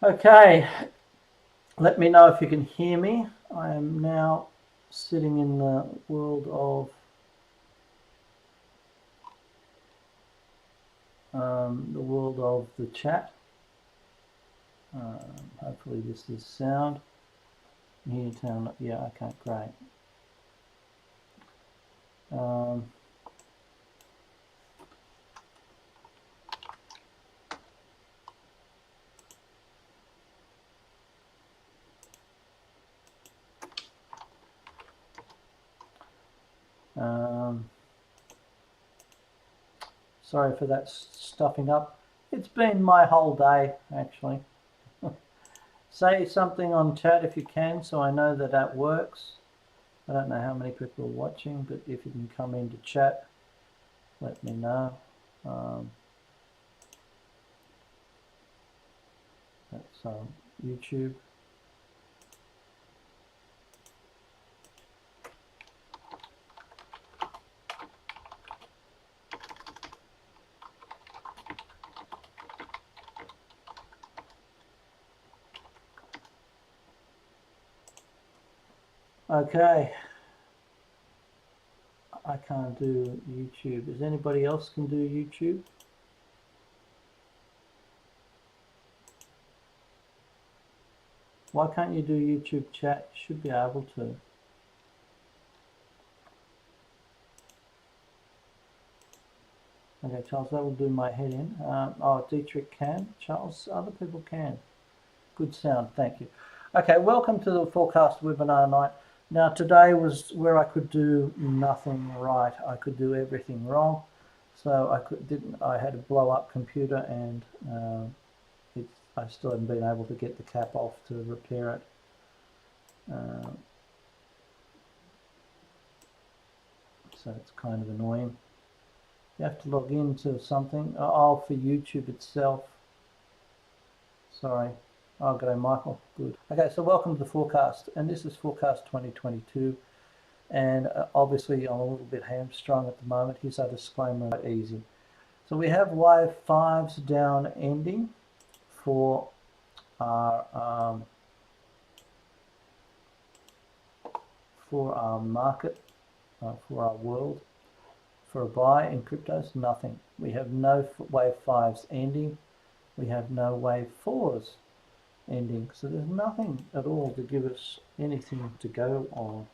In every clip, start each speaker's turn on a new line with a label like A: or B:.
A: Okay, let me know if you can hear me. I am now sitting in the world of the chat. Hopefully this is sound. Here, town. Yeah, okay, great. Um, um, Sorry for that stuffing up. It's been my whole day, actually. Say something on chat if you can, so I know that that works. I don't know how many people are watching, but if you can come into chat, let me know. That's YouTube. Okay, I can't do YouTube. Is anybody else can do YouTube? Why can't you do YouTube chat? You should be able to. Okay, Charles, that will do my head in. Oh, Dietrich can. Charles, other people can. Good sound, thank you. Okay, welcome to the Forecast webinar night. Now today was where I could do nothing right. I could do everything wrong. So I had a blow up computer and I still haven't been able to get the cap off to repair it. So it's kind of annoying. You have to log into something. Oh, for YouTube itself. Sorry. Oh, good day, Michael. Good. Okay, so welcome to the forecast, and this is forecast 2022. And obviously, I'm a little bit hamstrung at the moment. Here's our disclaimer. Easy. So we have wave 5s down ending for our market, for our world. For a buy in cryptos, nothing. We have no wave 5s ending. We have no wave 4s ending. So there's nothing at all to give us anything to go on.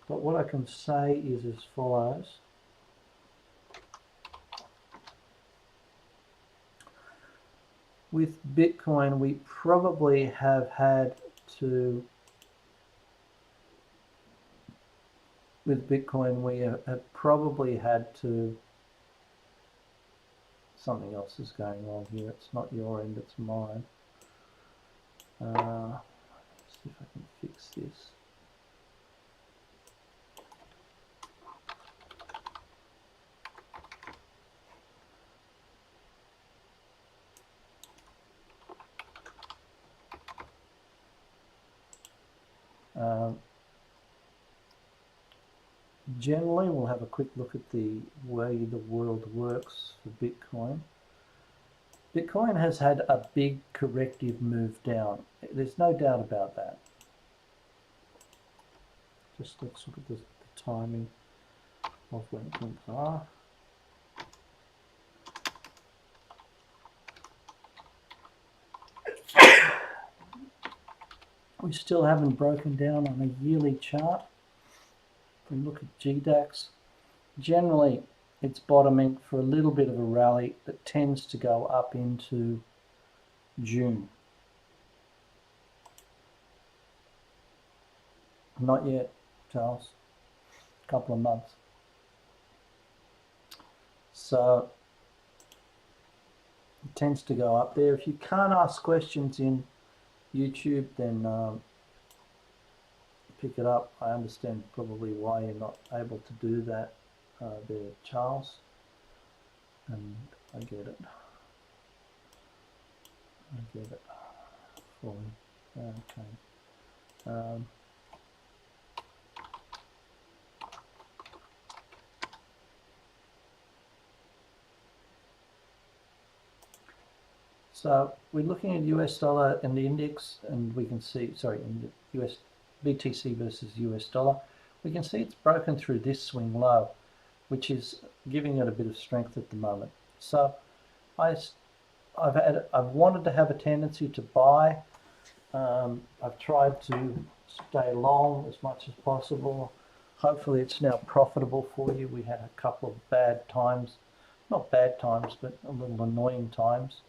A: But what I can say is as follows. With Bitcoin, we probably have had to, with Bitcoin, we have probably had to, something else is going on here. It's not your end, it's mine. Let's see if I can fix this. Generally, we'll have a quick look at the way the world works for Bitcoin. Bitcoin has had a big corrective move down. There's no doubt about that. Just let's look at the timing of when things are. We still haven't broken down on a yearly chart. If we look at GDAX, generally it's bottoming for a little bit of a rally that tends to go up into June. Not yet, Charles. A couple of months. So it tends to go up there. If you can't ask questions in YouTube, then pick it up. I understand probably why you're not able to do that there, Charles, and I get it. Fully. Okay. So we're looking at US dollar in the index, and we can see, sorry, in the US BTC versus US dollar, we can see it's broken through this swing low, which is giving it a bit of strength at the moment. So I've wanted to have a tendency to buy. I've tried to stay long as much as possible. Hopefully it's now profitable for you. We had a couple of bad times, not bad times, but a little annoying times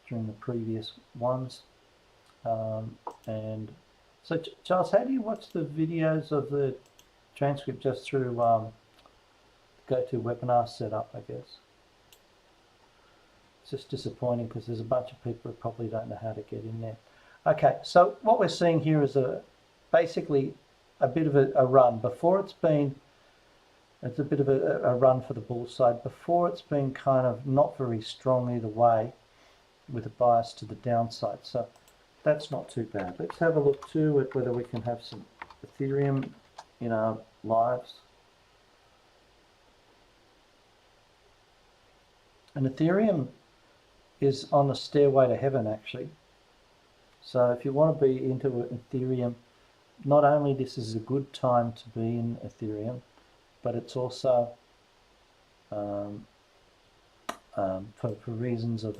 A: during the previous ones. And so Charles, how do you watch the videos of the transcript? Just through GoToWebinar setup, I guess. It's just disappointing because there's a bunch of people who probably don't know how to get in there. Okay, so what we're seeing here is basically a bit of a run. Before it's a bit of a run for the bull side. Before it's been kind of not very strong either way, with a bias to the downside. So that's not too bad. Let's have a look too at whether we can have some Ethereum in our lives. And Ethereum is on a stairway to heaven, actually. So if you want to be into Ethereum, not only this is a good time to be in Ethereum, but it's also for reasons of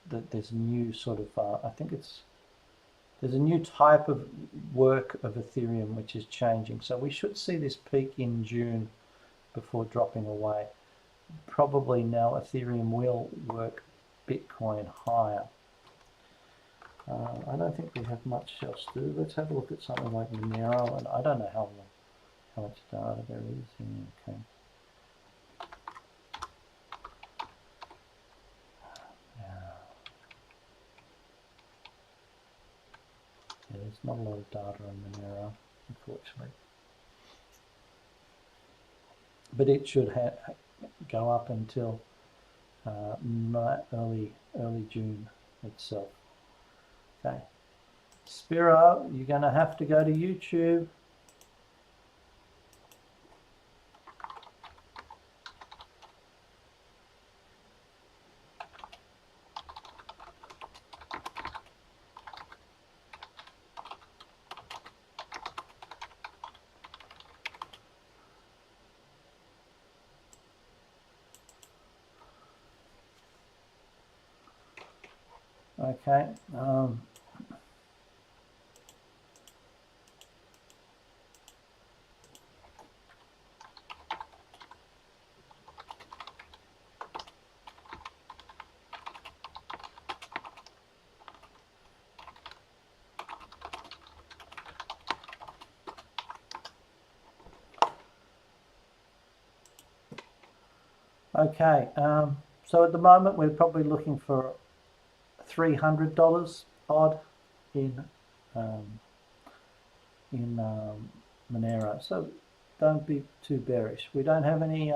A: that there's a new sort of I think there's a new type of work of Ethereum which is changing. So we should see this peak in June before dropping away. Probably now Ethereum will work Bitcoin higher. I don't think we have much else to do. Let's have a look at something like Monero, and I don't know how much data there is here. Okay. Yeah, there's not a lot of data on Monero, unfortunately. But it should go up until early June itself. Okay. Spiro, you're going to have to go to YouTube. Okay. Okay, so at the moment we're probably looking for $300 odd in Monero. So don't be too bearish. We don't have any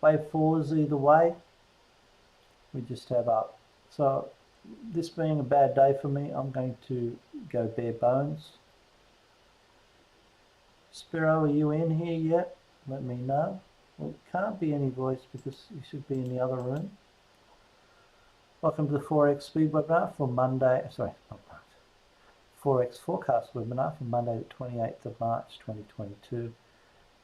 A: wave fallers either way. We just have up. So this being a bad day for me, I'm going to go bare bones. Spiro, are you in here yet? Let me know. Well, it can't be any voice because you should be in the other room. Welcome to the Forex Speed webinar for Monday, sorry, not March, Forex Forecast webinar for Monday the 28th of March 2022.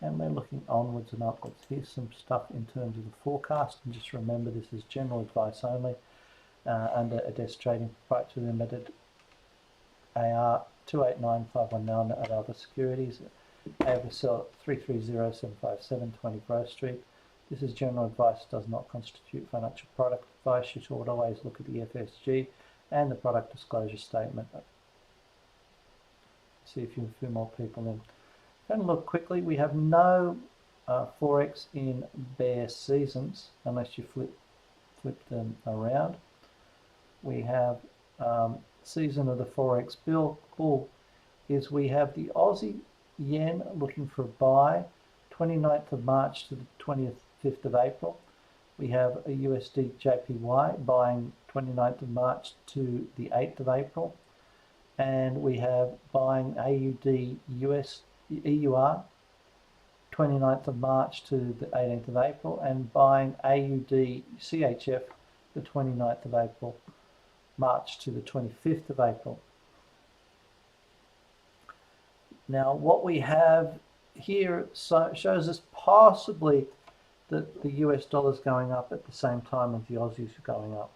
A: And we're looking onwards and upwards. Here's some stuff in terms of the forecast. And just remember, this is general advice only under Adesh Trading Proprietary Limited, AR 289519 at other securities. AFSL 330757 20 Grove Street. This is general advice, does not constitute financial product advice. You should always look at the FSG and the product disclosure statement. See if you can fit more people in. Going to look quickly, we have no Forex in bear seasons unless you flip them around. We have season of the Forex bull is we have the Aussie yen looking for a buy 29th of March to the 25th of April. We have a USD JPY buying 29th of March to the 8th of April. And we have buying AUD EUR 29th of March to the 18th of April, and buying AUD CHF the 29th of April March to the 25th of April. Now what we have here shows us possibly that the US dollar is going up at the same time as the Aussies are going up,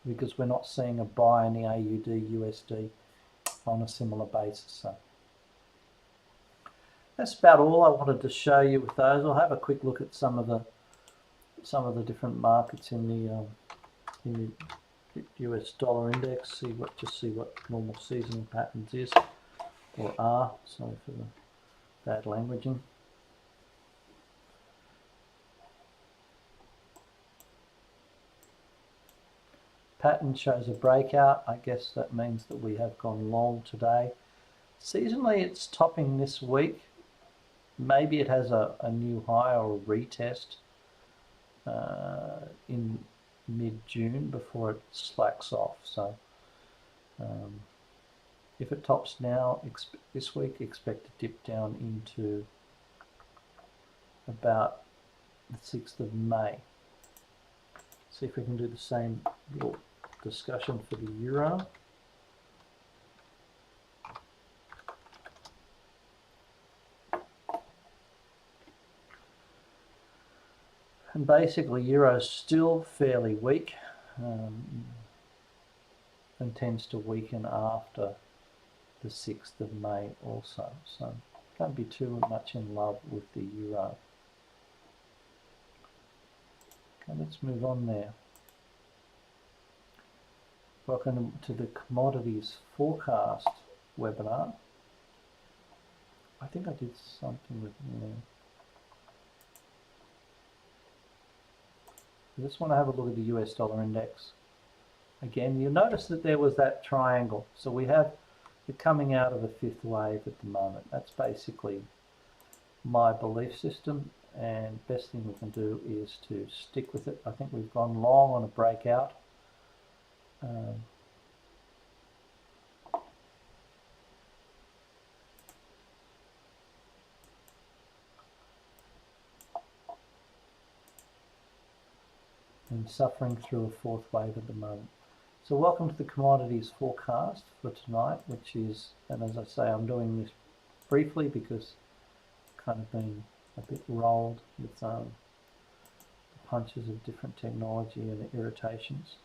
A: because we're not seeing a buy in the AUD USD on a similar basis. So that's about all I wanted to show you with those. I'll have a quick look at some of the different markets in the US dollar index, just see what normal seasonal patterns is or are. Sorry for the bad languaging. Pattern shows a breakout. I guess that means that we have gone long today. Seasonally, it's topping this week. Maybe it has a new high or a retest in mid-June before it slacks off. So if it tops now this week, expect to dip down into about the 6th of May. See if we can do the same little discussion for the euro. And basically euro's still fairly weak and tends to weaken after the 6th of May also. So don't be too much in love with the euro. Okay, let's move on there. Welcome to the commodities forecast webinar. I think I did something with I just want to have a look at the US dollar index. Again, you'll notice that there was that triangle. So we have it coming out of a fifth wave at the moment. That's basically my belief system, and best thing we can do is to stick with it. I think we've gone long on a breakout. And suffering through a fourth wave at the moment. So welcome to the commodities forecast for tonight, which is, and as I say, I'm doing this briefly because I've kind of been a bit rolled with the punches of different technology and irritations.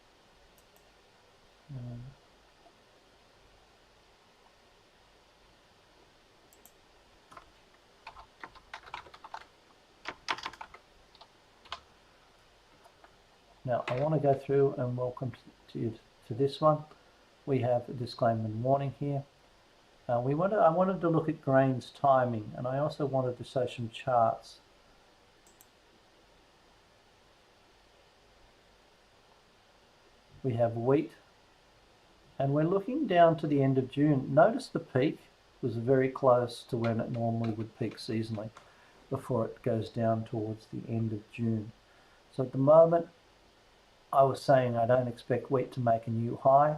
A: Now I want to go through and welcome to this one. We have a disclaimer and warning here. I wanted to look at grains timing, and I also wanted to show some charts. We have wheat, and we're looking down to the end of June. Notice the peak was very close to when it normally would peak seasonally before it goes down towards the end of June. So at the moment, I was saying I don't expect wheat to make a new high.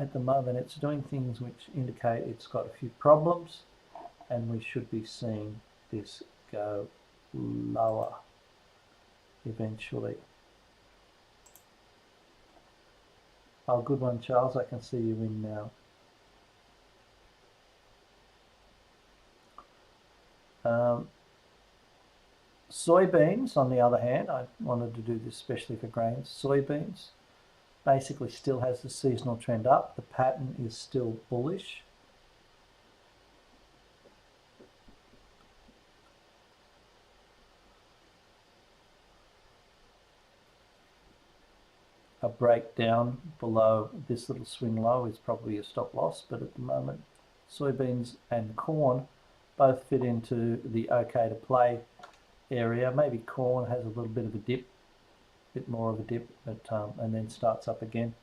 A: At the moment, it's doing things which indicate it's got a few problems, and we should be seeing this go lower eventually. Oh, good one, Charles. I can see you in now. Soybeans, on the other hand, I wanted to do this especially for grains. Soybeans basically still has the seasonal trend up. The pattern is still bullish. A breakdown below this little swing low is probably a stop loss, but at the moment, soybeans and corn both fit into the okay to play area. Maybe corn has a little bit of a dip, bit more of a dip, but and then starts up again.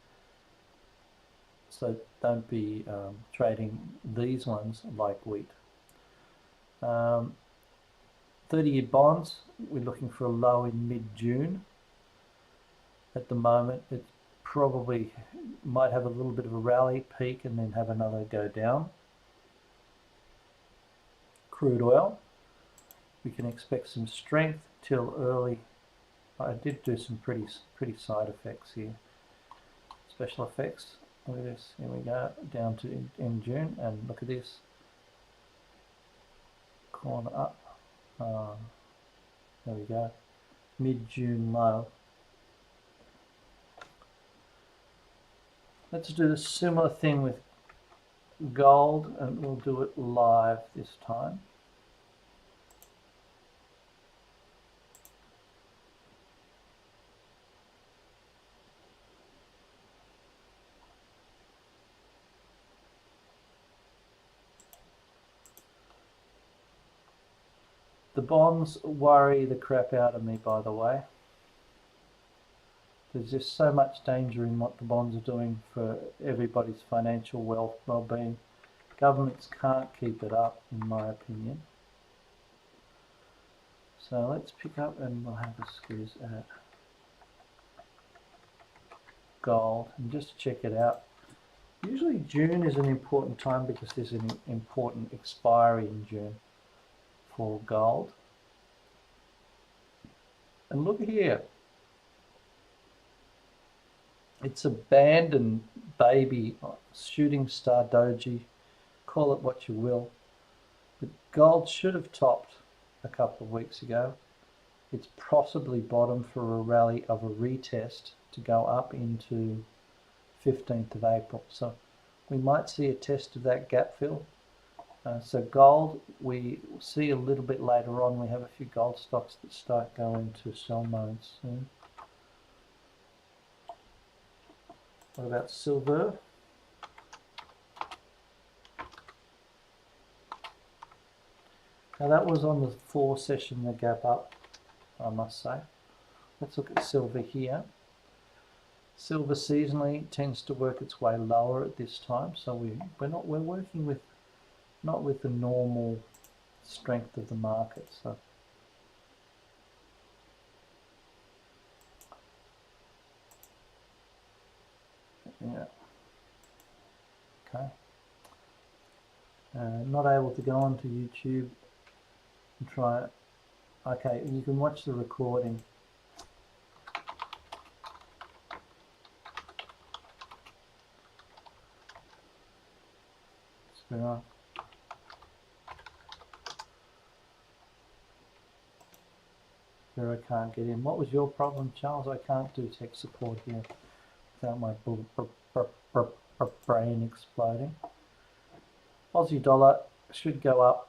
A: So don't be trading these ones like wheat. 30-year bonds, we're looking for a low in mid-June. At the moment, it probably might have a little bit of a rally peak and then have another go down. Crude oil, we can expect some strength till early I did do some pretty side effects here, special effects. Look at this. Here we go down to in June, and look at this. Corner up. There we go. Mid-June low. Let's do a similar thing with gold, and we'll do it live this time. The bonds worry the crap out of me, by the way. There's just so much danger in what the bonds are doing for everybody's financial well-being. Governments can't keep it up, in my opinion. So let's pick up and we'll have a squeeze at gold. And just to check it out, usually June is an important time because there's an important expiry in June for gold. And look here. It's abandoned baby, shooting star doji, call it what you will. But gold should have topped a couple of weeks ago. It's possibly bottomed for a rally of a retest to go up into 15th of April. So we might see a test of that gap fill. So gold, we see a little bit later on. We have a few gold stocks that start going to sell mode soon. What about silver? Now that was on the 4 session, the gap up, I must say. Let's look at silver here. Silver seasonally tends to work its way lower at this time, so we're working with not with the normal strength of the market. So yeah, okay. Not able to go onto YouTube and try it. Okay, you can watch the recording. Spiro. Spiro can't get in. What was your problem, Charles? I can't do tech support here without my brain exploding. Aussie dollar should go up.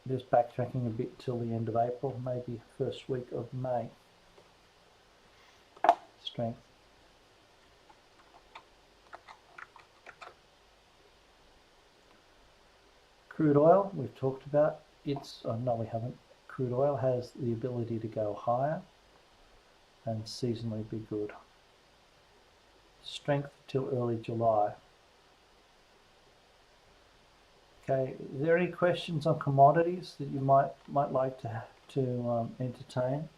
A: Just backtracking a bit till the end of April, maybe first week of May. Strength. Crude oil, we've talked about. No, we haven't. Crude oil has the ability to go higher and seasonally be good. Strength till early July. Okay, is there any questions on commodities that you might like to entertain?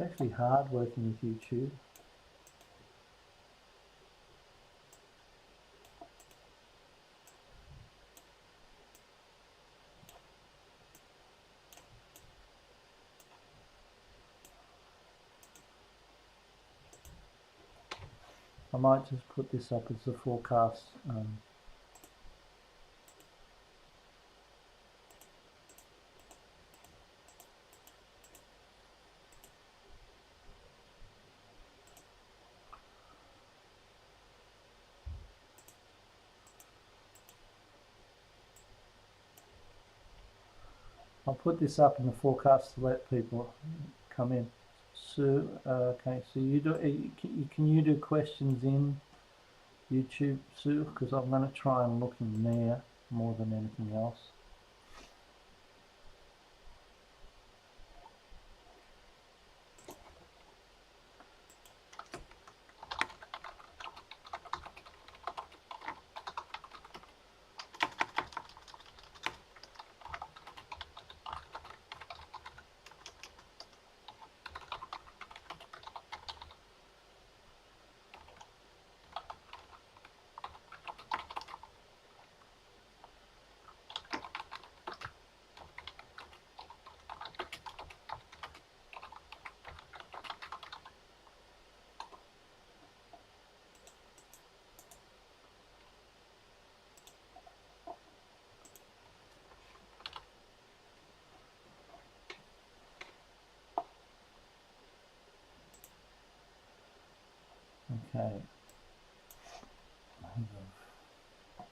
A: It's actually hard working with YouTube. I might just put this up as the forecast. I'll put this up in the forecast to let people come in. Sue, okay, so can you do questions in YouTube, Sue? Because I'm going to try and look in there more than anything else. Okay. I think I've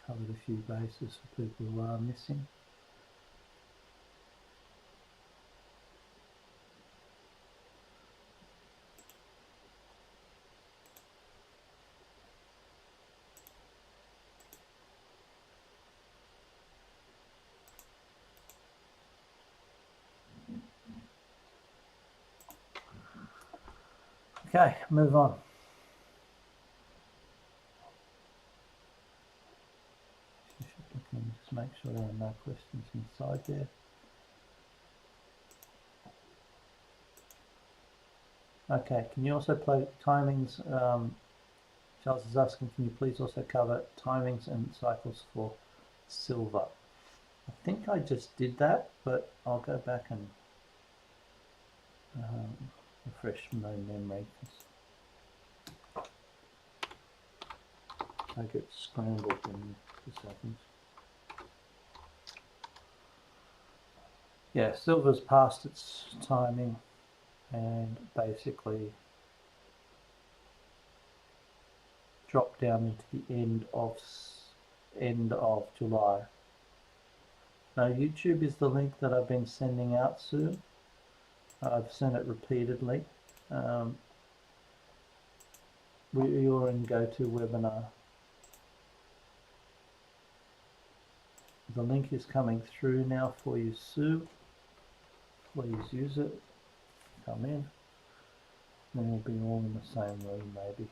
A: covered a few bases for people who are missing. Okay, move on. Just make sure there are no questions inside there. Okay, can you also play timings? Charles is asking, can you please also cover timings and cycles for silver? I think I just did that, but I'll go back and refresh my memory. I get scrambled in 2 seconds. Yeah, silver's past its timing and basically dropped down into the end of July. Now YouTube is the link that I've been sending out soon. I've sent it repeatedly. You're in GoToWebinar. The link is coming through now for you, Sue. Please use it. Come in. Then we'll be all in the same room, maybe.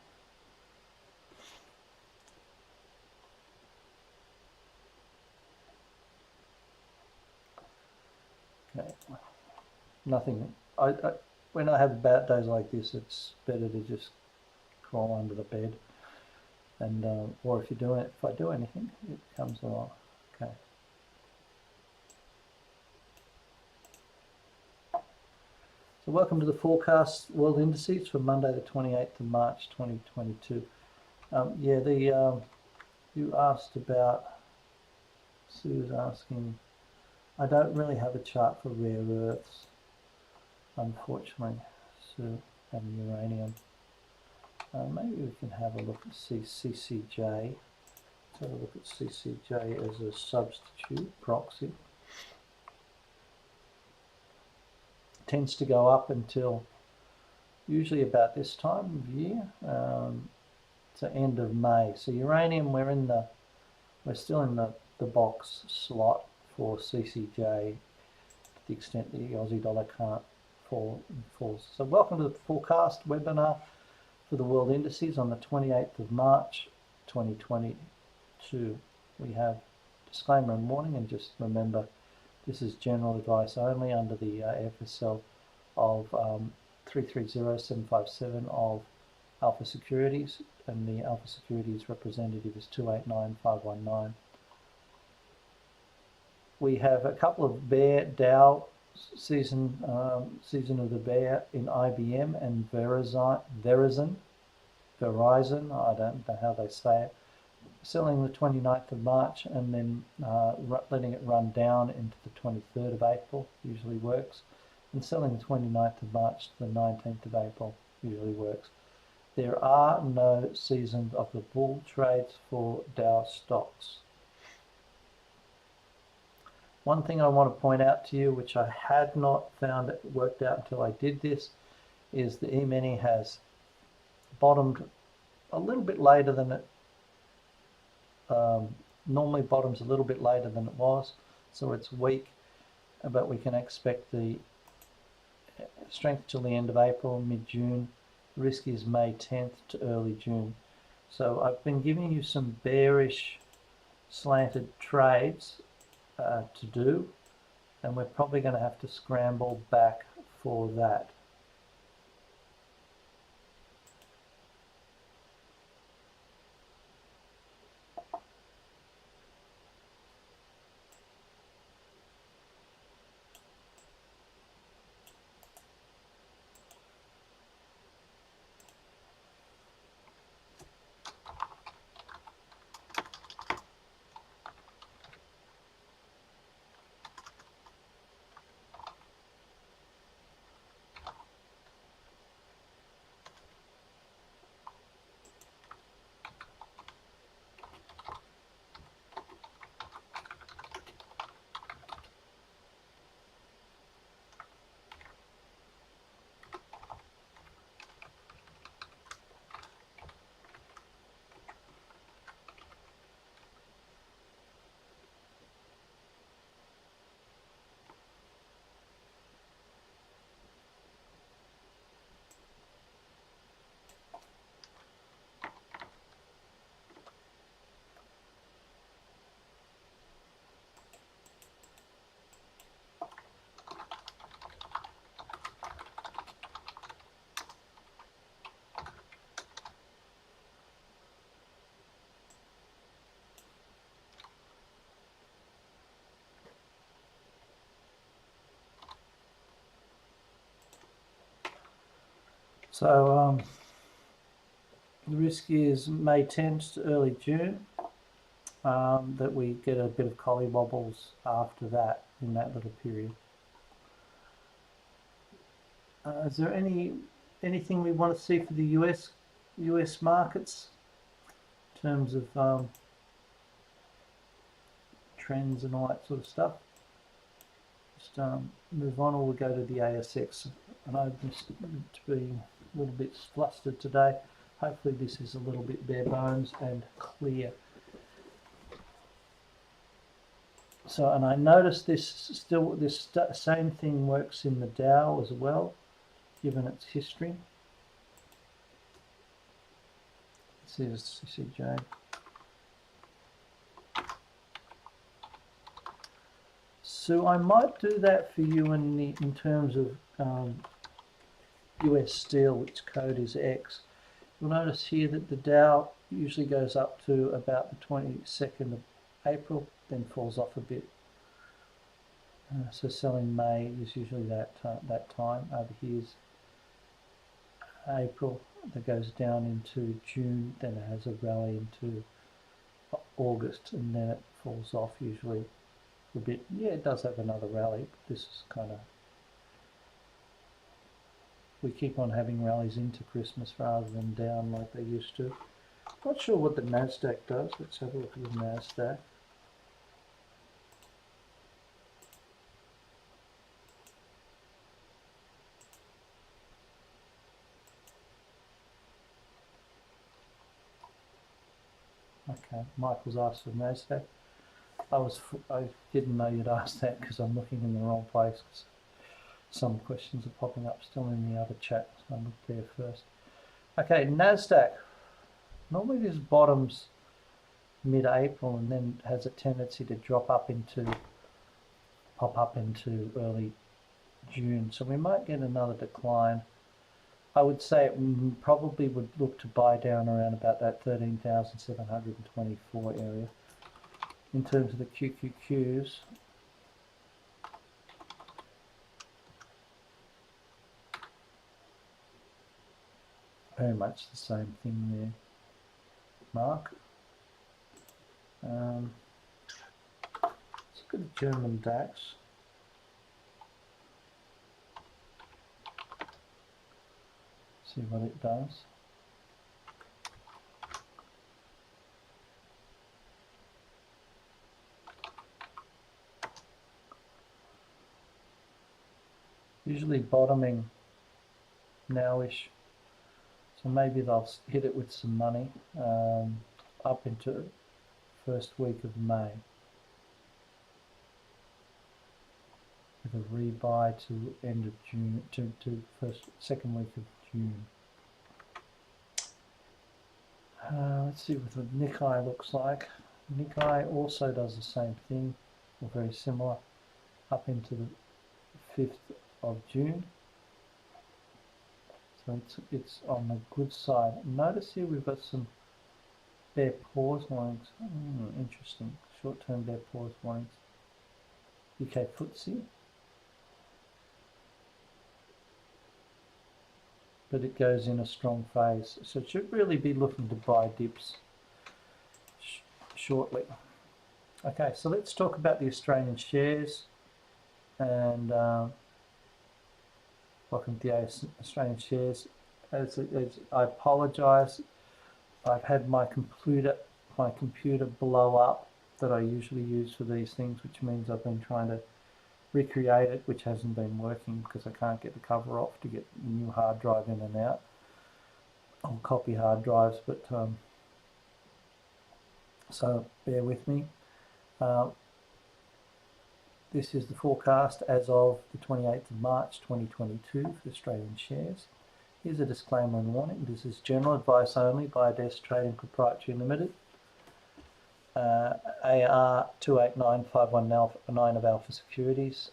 A: Okay. Nothing. When I have bad days like this, it's better to just crawl under the bed, and or if I do anything, it comes along. Okay. So welcome to the forecast world indices for Monday the 28th of March 2022. Yeah, you asked about, Sue's asking, I don't really have a chart for rare earths, unfortunately, Sue, and uranium. Maybe we can have a look at CCJ. Let's have a look at CCJ as a substitute proxy. Tends to go up until usually about this time of year, so end of May. So uranium, we're still in the box slot for CCJ to the extent the Aussie dollar can't fall. So welcome to the forecast webinar for the world indices on the 28th of March 2022. We have disclaimer and warning, and just remember this is general advice only under the FSL of 330757 of Alpha Securities, and the Alpha Securities representative is 289519. We have a couple of bear Dow season of the bear in IBM and Verizon, I don't know how they say it, selling the 29th of March and then letting it run down into the 23rd of April, usually works, and selling the 29th of March to the 19th of April, usually works. There are no seasons of the bull trades for Dow stocks. One thing I want to point out to you, which I had not found it worked out until I did this, is the E-mini has bottomed a little bit later than it normally bottoms a little bit later than it was, so it's weak, but we can expect the strength till the end of April, mid-June. Risk is May 10th to early June. So I've been giving you some bearish slanted trades to do, and we're probably going to have to scramble back for that. So the risk is May 10th to early June, that we get a bit of collie wobbles after that, in that little period. Is there anything we want to see for the US markets in terms of trends and all that sort of stuff? Just move on, or we'll go to the ASX. I know this to be a little bit flustered today. Hopefully this is a little bit bare bones and clear. So, and I noticed this same thing works in the Dow as well, given its history. This is CCJ. So I might do that for you in terms of US Steel, which code is X. You'll notice here that the Dow usually goes up to about the 22nd of April, then falls off a bit. So selling May is usually that time. Over here's April, that goes down into June, then it has a rally into August, and then it falls off usually a bit. Yeah, it does have another rally, but this is kind of, we keep on having rallies into Christmas rather than down like they used to. Not sure what the Nasdaq does. Let's have a look at the Nasdaq. Okay, Michael's asked for Nasdaq. I didn't know you'd asked that because I'm looking in the wrong place. Cause some questions are popping up still in the other chat, so I'll look there first. Okay, Nasdaq. Normally this bottoms mid-April and then has a tendency to pop up into early June. So we might get another decline. I would say it probably would look to buy down around about that 13,724 area. In terms of the QQQs, very much the same thing there, Mark. Let's look at the German DAX. See what it does. Usually bottoming nowish, so maybe they'll hit it with some money up into first week of May with a rebuy to end of June, to second week of June. Let's see what the Nikkei looks like. Nikkei also does the same thing, or very similar, up into the 5th of June. So it's on the good side. Notice here we've got some bear pause warnings. Interesting. Short-term bear pause warnings. UK FTSE. But it goes in a strong phase. So it should really be looking to buy dips shortly. Okay, so let's talk about the Australian shares. And welcome to the Australian shares. As I apologise, I've had my computer blow up that I usually use for these things, which means I've been trying to recreate it, which hasn't been working because I can't get the cover off to get the new hard drive in and out. I'll copy hard drives, but so bear with me. This is the forecast as of the 28th of March 2022 for Australian shares. Here's a disclaimer and warning. This is general advice only by Desk Trading Proprietary Limited. AR 2895199 of Alpha Securities.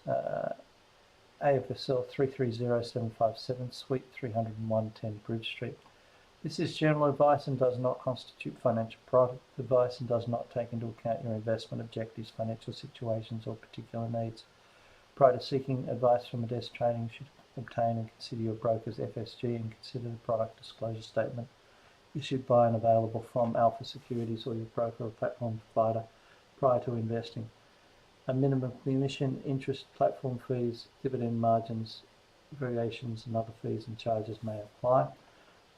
A: AFSL 330757 Suite 30110 Bridge Street. This is general advice and does not constitute financial product advice and does not take into account your investment objectives, financial situations or particular needs. Prior to seeking advice from a desk trading, you should obtain and consider your broker's FSG and consider the product disclosure statement issued by and available from Alpha Securities or your broker or platform provider prior to investing. A minimum commission, interest, platform fees, dividend margins, variations and other fees and charges may apply.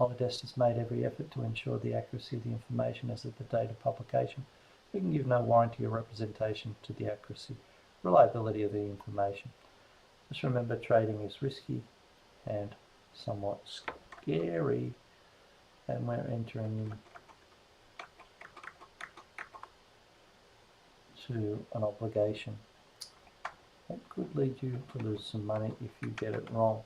A: Holodesk has made every effort to ensure the accuracy of the information as of the date of publication. We can give no warranty or representation to the accuracy, reliability of the information. Just remember, trading is risky and somewhat scary, and we're entering into an obligation that could lead you to lose some money if you get it wrong.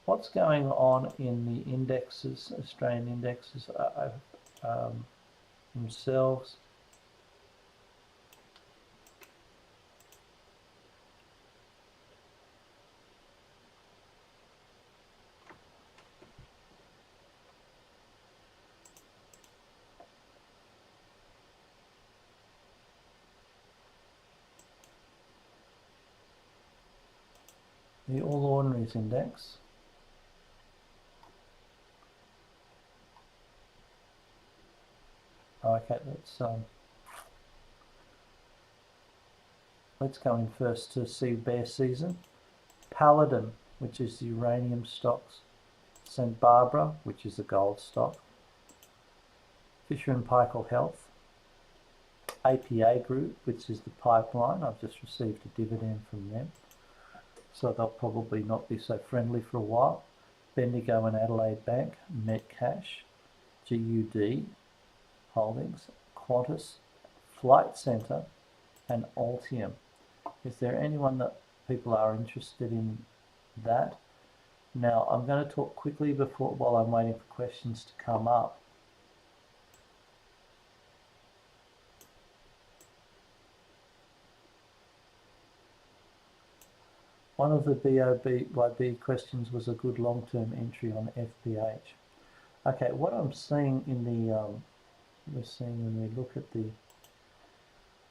A: What's going on in the indexes, Australian indexes themselves? The All Ordinaries Index. Okay, let's go in first to see bear season. Paladin, which is the uranium stocks. St. Barbara, which is a gold stock. Fisher & Paykel Health. APA Group, which is the pipeline. I've just received a dividend from them, so they'll probably not be so friendly for a while. Bendigo and Adelaide Bank, Metcash, GUD Holdings, Qantas, Flight Centre and Altium. Is there anyone that people are interested in that? Now I'm going to talk quickly while I'm waiting for questions to come up. One of the BOBYB questions was a good long-term entry on FPH. Okay, what I'm seeing in the we're seeing when we look at the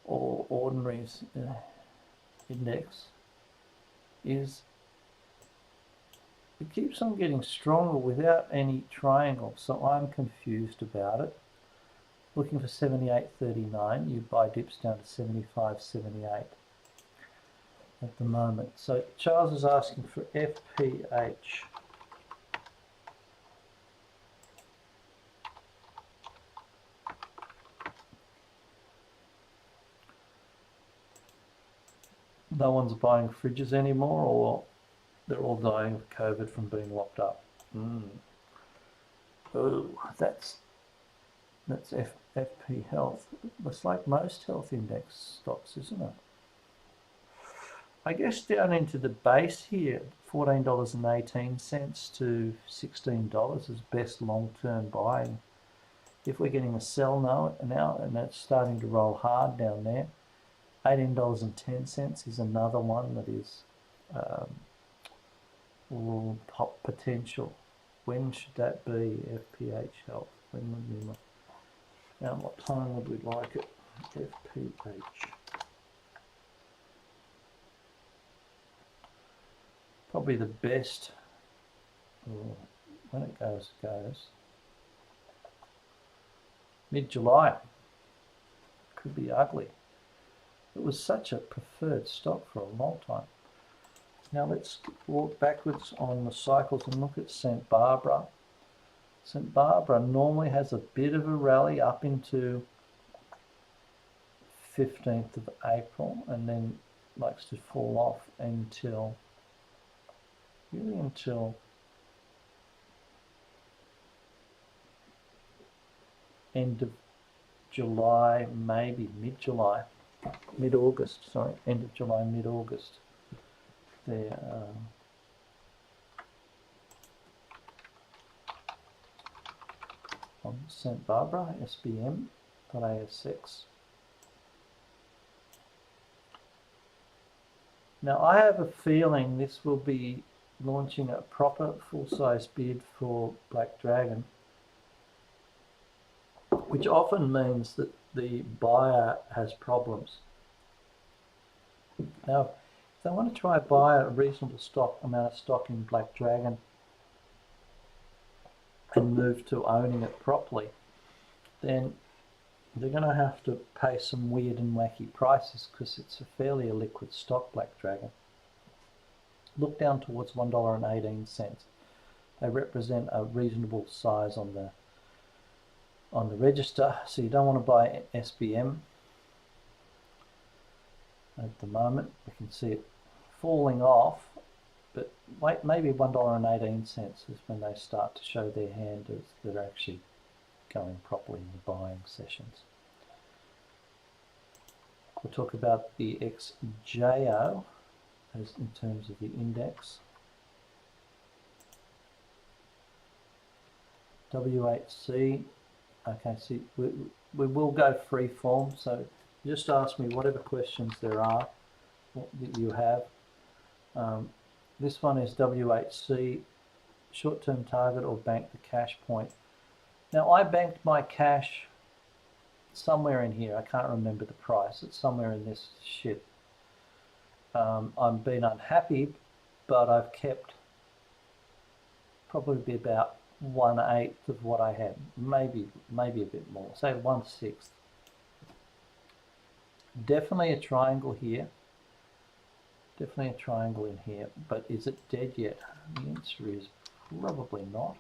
A: All Ordinaries index is it keeps on getting stronger without any triangle, so I'm confused about it. Looking for 78.39, you buy dips down to 75.78 at the moment. So Charles is asking for FPH. No one's buying fridges anymore, or they're all dying of COVID from being locked up. Oh, that's FP Health. It's like most health index stocks, isn't it? I guess down into the base here, $14.18 to $16 is best long-term buying. If we're getting a sell now and that's starting to roll hard down there, $18.10 is another one that is top potential. When should that be? FPH Health. When would we? Now, what time would we like it? FPH. Probably the best. When it goes. Mid-July. Could be ugly. It was such a preferred stock for a long time. Now let's walk backwards on the cycles and look at St. Barbara. St. Barbara normally has a bit of a rally up into 15th of April and then likes to fall off until end of July, maybe mid-July. Mid-August, sorry, end of July, mid-August. There, on St. Barbara, SBM.ASX. Now, I have a feeling this will be launching a proper full-size bid for Black Dragon, which often means that the buyer has problems. Now, if they want to try buy a reasonable amount of stock in Black Dragon and move to owning it properly, then they're going to have to pay some weird and wacky prices because it's a fairly illiquid stock, Black Dragon. Look down towards $1.18. They represent a reasonable size on the register, so you don't want to buy SBM at the moment. We can see it falling off, but wait, maybe $1.18 is when they start to show their hand as they're actually going properly in the buying sessions. We'll talk about the XJO as in terms of the index. WHC, okay, see, we will go free form, so just ask me whatever questions there are that you have. This one is WHC, short-term target or bank the cash point. Now I banked my cash somewhere in here. I can't remember the price. It's somewhere in this shit. I've been unhappy, but I've kept probably about 1/8 of what I had. Maybe a bit more. Say 1/6. Definitely a triangle here. Definitely a triangle in here. But is it dead yet? The answer is probably not.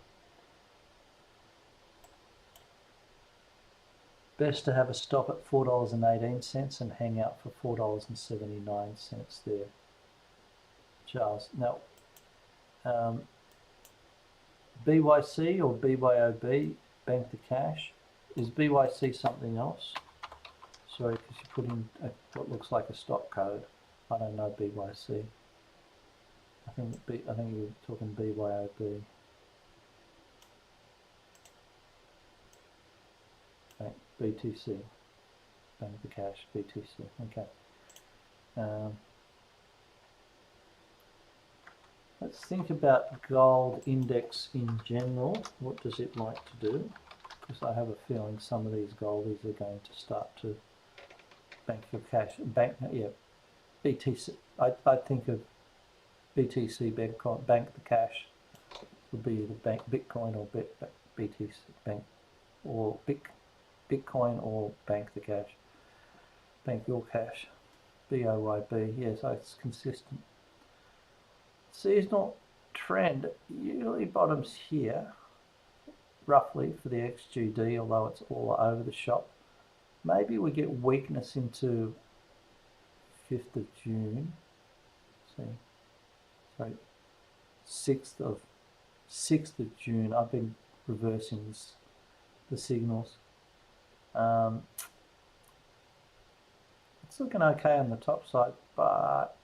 A: Best to have a stop at $4.18 and hang out for $4.79 there, Charles. Now, BYC or BYOB, bank the cash. Is BYC something else? Sorry, because you put in what looks like a stock code. I don't know BYC. I think you're talking BYOB. BTC, bank the cash, BTC, okay. Let's think about gold index in general. What does it like to do? Because I have a feeling some of these goldies are going to start to bank your cash. BTC. I think of BTC, bank the cash would be the bank Bitcoin or BTC bank or Bitcoin or bank the cash. Bank your cash. BOYB. Yes, it's consistent. Seasonal trend usually bottoms here, roughly for the XGD, although it's all over the shop. Maybe we get weakness into 5th of June. See, sorry, 6th of June. I've been reversing the signals. It's looking okay on the top side, but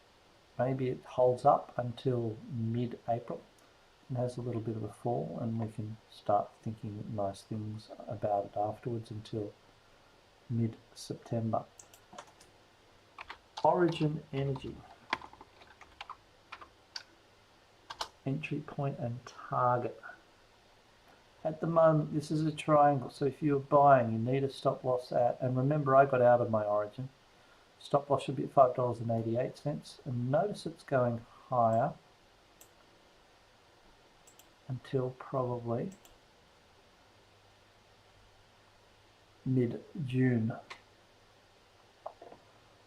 A: maybe it holds up until mid-April and has a little bit of a fall, and we can start thinking nice things about it afterwards until mid-September. Origin Energy. Entry point and target. At the moment, this is a triangle, so if you're buying, you need a stop loss at, and remember I got out of my Origin. Stop loss should be at $5.88, and notice it's going higher until probably mid-June.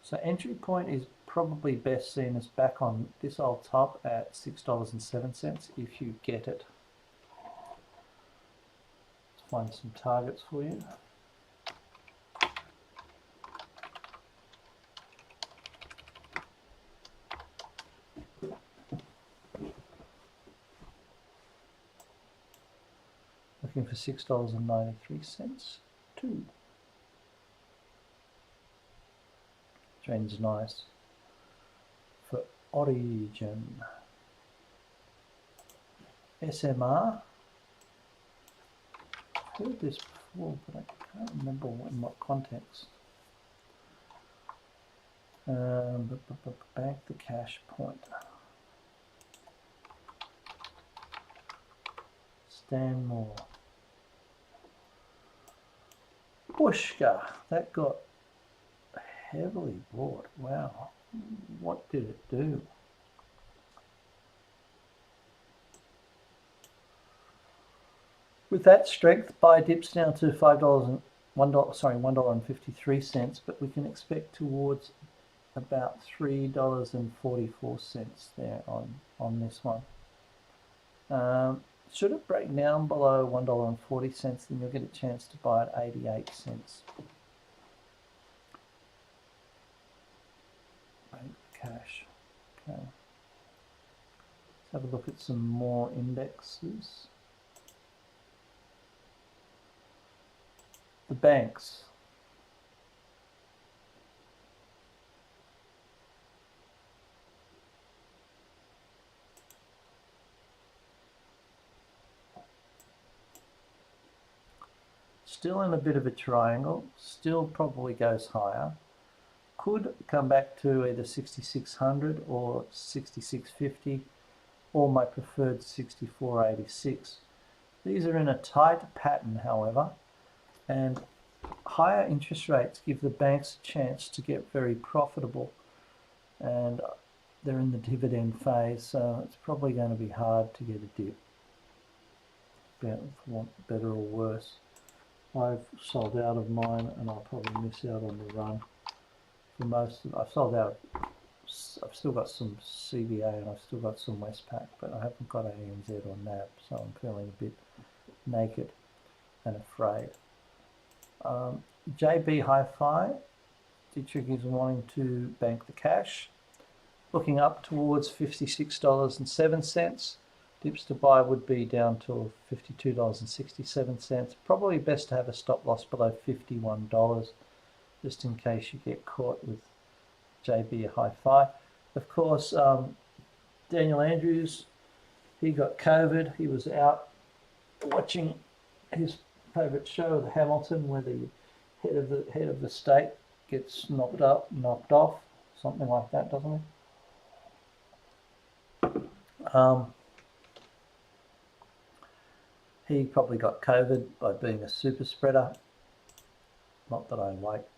A: So entry point is probably best seen as back on this old top at $6.07 if you get it. Let's find some targets for you. Looking for $6.93 too. Trend's nice for Origin. SMR. I've heard this before, but I can't remember in what context. Bank the cash point. Stanmore. Pushka. That got heavily bought. Wow. What did it do? With that strength, buy dips down to $5 and $1.53, but we can expect towards about $3.44 there on this one. Should it break down below $1.40, then you'll get a chance to buy at 88 cents. Bank cash. Okay. Let's have a look at some more indexes. The banks. Still in a bit of a triangle, still probably goes higher. Could come back to either 6,600 or 6,650, or my preferred 6,486. These are in a tight pattern, however, and higher interest rates give the banks a chance to get very profitable, and they're in the dividend phase, so it's probably going to be hard to get a dip, for want better or worse. I've sold out of mine, and I'll probably miss out on the run for most of. I've sold out. I've still got some CBA and I've still got some Westpac, but I haven't got ANZ or NAB, so I'm feeling a bit naked and afraid. JB Hi-Fi, Dietrich is wanting to bank the cash, looking up towards $56.07. Dips to buy would be down to $52.67. Probably best to have a stop loss below $51, just in case you get caught with JB Hi-Fi. Of course, Daniel Andrews, he got COVID. He was out watching his favourite show, The Hamilton, where the head of the state gets knocked off, something like that, doesn't he? He probably got COVID by being a super spreader. Not that I like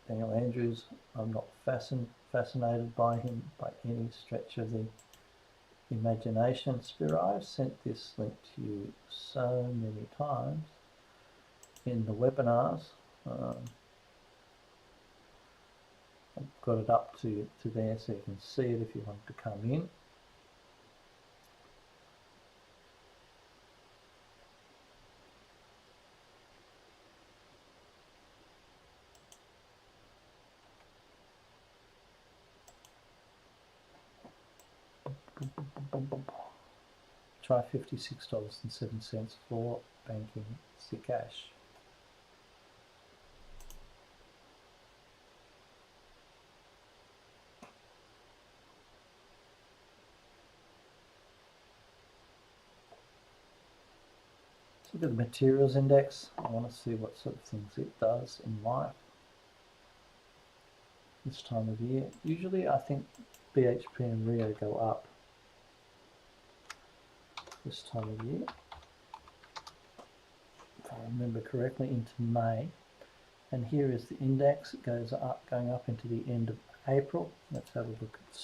A: Daniel Andrews. I'm not fascinated by him by any stretch of the imagination. Spiro, I've sent this link to you so many times in the webinars. I've got it up to there so you can see it if you want to come in. Try $56.07 for banking Zcash. Let's look at the materials index. I want to see what sort of things it does in life this time of year. Usually I think BHP and Rio go up this time of year, if I remember correctly, into May. And here is the index. It goes up, going up into the end of April. Let's have a look at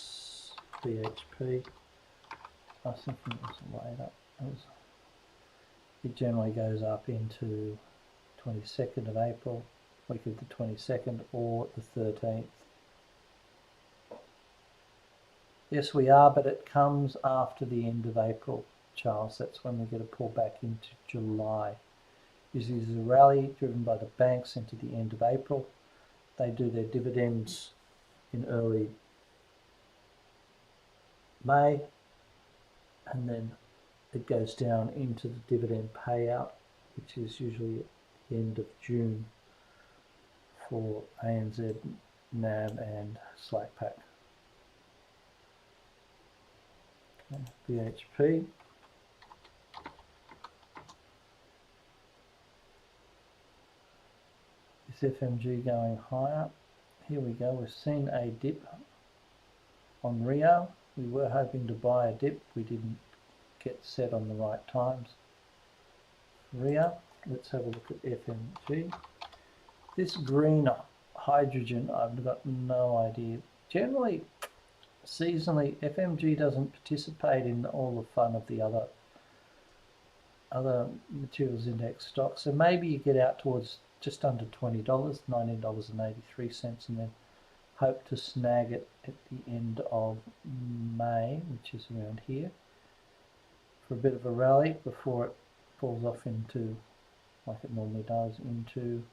A: BHP. I was thinking it was later. It generally goes up into 22nd of April, week of the 22nd or the 13th. Yes, we are, but it comes after the end of April, Charles. That's when we get a pull back into July. This is a rally driven by the banks into the end of April. They do their dividends in early May, and then it goes down into the dividend payout, which is usually at the end of June for ANZ, NAB and SlackPack. Okay, BHP. Is FMG going higher? Here we go. We've seen a dip on Rio. We were hoping to buy a dip. We didn't get set on the right times. Rio. Let's have a look at FMG. This green hydrogen, I've got no idea generally, seasonally, FMG doesn't participate in all the fun of the other materials index stocks. So maybe you get out towards just under $20, $19.83, and then hope to snag it at the end of May, which is around here, for a bit of a rally before it falls off into, like it normally does, into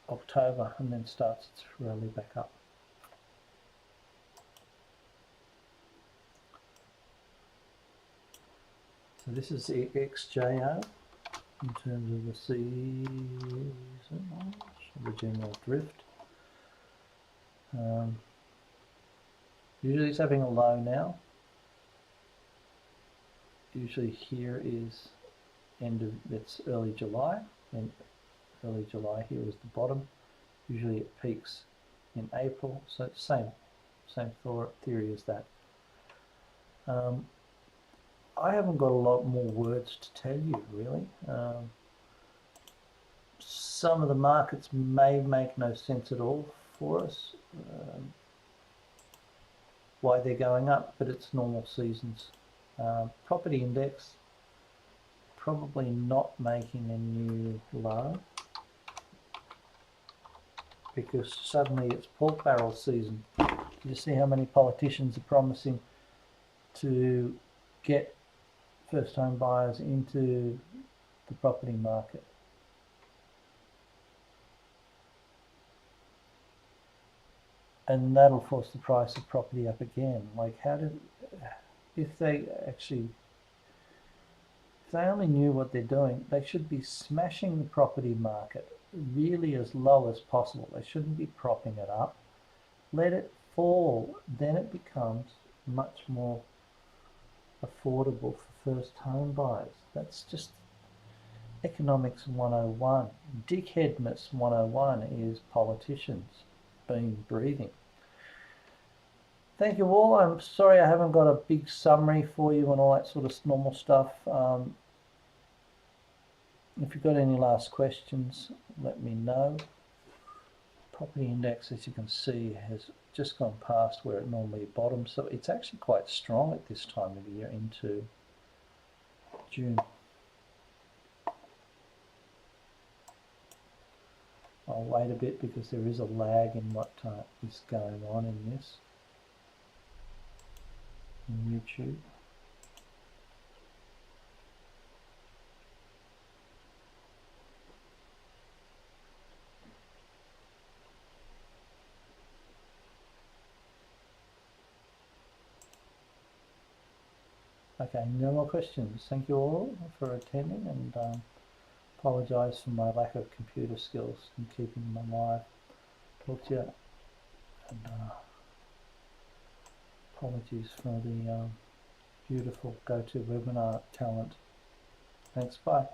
A: October, and then starts its rally back up. So this is the XJO in terms of the season, the general drift. Usually it's having a low now. Usually here is it's early July, and early July here is the bottom. Usually it peaks in April, so it's same theory as that. I haven't got a lot more words to tell you, really. Some of the markets may make no sense at all for us, why they're going up, but it's normal seasons. Property index probably not making a new low, because suddenly it's pork barrel season. You see how many politicians are promising to get first home buyers into the property market. And that'll force the price of property up again. Like, if they only knew what they're doing, they should be smashing the property market really as low as possible. They shouldn't be propping it up. Let it fall, then it becomes much more affordable for first home buyers. That's just economics 101. Dickheadness 101 is politicians being breathing. Thank you all. I'm sorry I haven't got a big summary for you and all that sort of normal stuff. If you've got any last questions, let me know. Property index, as you can see, has just gone past where it normally bottoms, so it's actually quite strong at this time of year into June. I'll wait a bit because there is a lag in what is going on in this, in YouTube. Okay, no more questions. Thank you all for attending, and apologise for my lack of computer skills in keeping them alive. Talk to you, and apologies for the beautiful GoToWebinar talent. Thanks, bye.